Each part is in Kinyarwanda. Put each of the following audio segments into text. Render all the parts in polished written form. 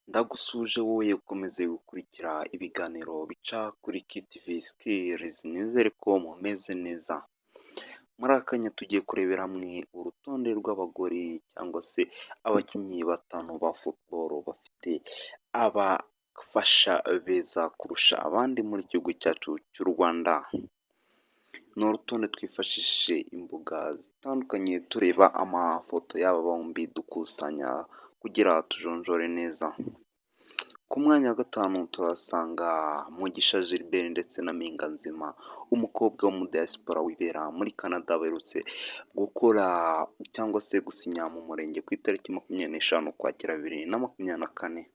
Ndagusuje wowe ukomeze gukurikira ibiganiro bica kuri KTV Skills, nizere ko mumeze neza. Muri aka kanya tugiye kurebera hamwe urutonde rw'abagore cyangwa se abakinnyi batanu ba football bafite abafasha beza kurusha abandi muri gihugu cyacu cy'u Rwanda. Ni urutonde twifashishije imbuga zitandukanye tureba amafoto y'aba bombi dukusanya kugira tujonjore neza. Ku mwanya wa gatanu turasanga Mugisha Gilbert ndetse na Mpinganzima, umukobwa wo mu diaspora wibera muri Canada baherutse gukora cyangwa se gusinya mu murenge ku itariki 25 Ukwakira 2024.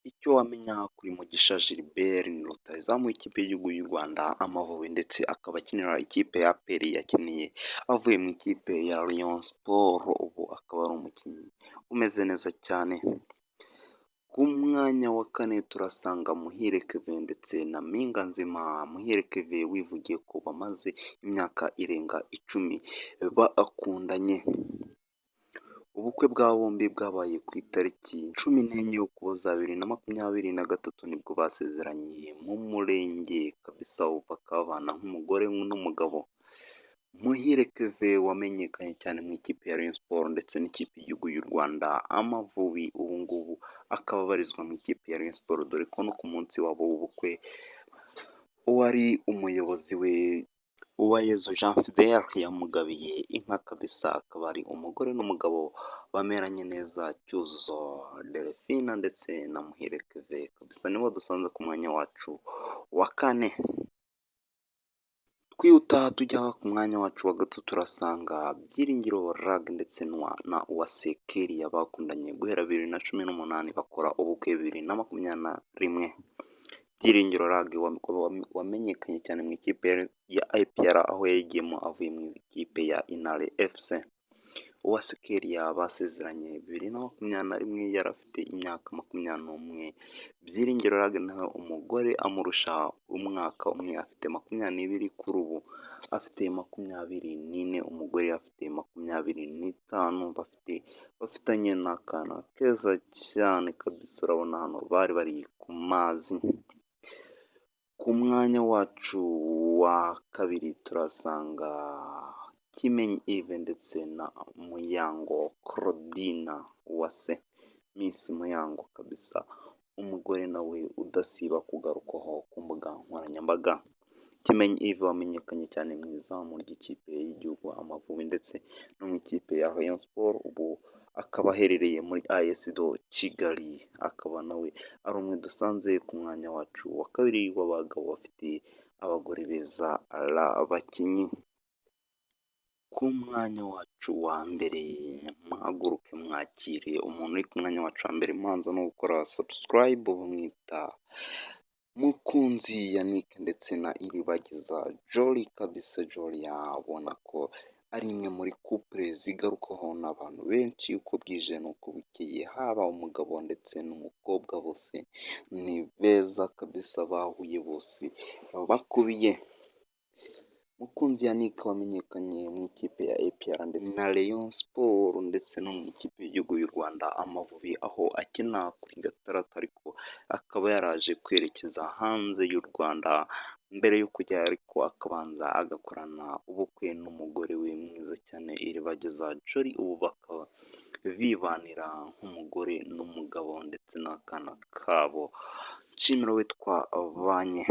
Icyo wamenya kuri Mugisha Gilbert ni rutahizamu w'ikipe y'igihugu y'u Rwanda Amavubi ndetse akaba akinira ikipe ya APR yakiniye avuye mu ikipe ya Rayon Sport, ubu akaba ari umukinnyi umeze neza cyane. Ku mwanya wa kane turasanga Muhire Kevin ndetse na Mpinganzima. Muhire Kevin wivugiye ko bamaze imyaka irenga 10 bakundanye. Ubukwe bwa bombi bwabaye ku itariki 14 Ukuboza 2023 nibwo basezeraniye mu murenge kabisa, bakabana nk'umugore n'umugabo. Muhire Kevin wamenyekanye cyane mu ikipe ya Rayon Sport ndetse n'ikipe y'igihugu y'u Rwanda Amavubi, ubu ngubu akaba abarizwa mu ikipe ya Rayon Sport, dore ko no ku munsi wabo w'ubukwe uwari umuyobozi we Uwayezu Jean Fidel yamugabiye inka kabisa, akaba ari umugore n'umugabo bameranye neza. Cyuzuzo Delphine ndetse na Muhire Kevin kabisa nibo dusanze ku mwanya wacu wa kane. Twihuta tujya ku mwanya wacu wa gatatu turasanga Byiringiro Rag ndetse na Uwase Kelly bakundanye guhera 2018 bakora ubukwe 2021. Byiringiro Rag wamenyekanye cyane mu ikipe ya APR aho yayigiyemo avuye mu ikipe ya Intare FC. Uwase Kelly basezeranye 2021 yari afite imyaka 21. Byiringiro Rag nawe umugore amurusha umwaka umwe, afite 22, kuri ubu afite 24, umugore afite 25, bafitanye n'akana keza cyane kabisa, urabona hano bari ku mazi. Ku mwanya wacu wa kabiri turasanga Kimenyi Yves ndetse na Muyango Claudine Uwase, Miss Muyango kabisa, umugore nawe udasiba kugarukwaho ku mbuga nkoranyambaga. Kimenyi Yves wamenyekanye cyane mu izamu ry'ikipe y'igihugu Amavubi ndetse no mu ikipe ya Rayon Sport, ubu akaba aherereye muri AS Kigali, akaba nawe ari umwe dusanze ku mwanya wacu wa kabiri w'abagabo bafite abagore beza abakinnyi. Ku mwanya wacu wa mbere muhaguruke mwakire umuntu uri ku mwanya wacu wa mbere, mwanza no gukora subscribe, bamwita Mukunzi Yannick ndetse na Iribagiza Jolly kabisa. Jolly abona ko ari imwe muri couple zigarukaho n'abantu benshi uko bwije n'uko bukeye, haba umugabo ndetse n'umukobwa bose ni beza kabisa, bahuye bose bakubiye. Mukunzi Yannick wamenyekanye mu ikipe ya APR ndetse na Rayon Sport ndetse no mu ikipe y'igihugu y'u Rwanda Amavubi, aho akina kuri gatandatu ariko akaba yaraje kwerekeza hanze y'u Rwanda mbere yo kujya, ariko akabanza agakorana ubukwe n'umugore we mwiza cyane Iribagiza Jolly, ubu bakaba bibanira nk'umugore n'umugabo ndetse n'akana kabo. Nshimira witwa Banye.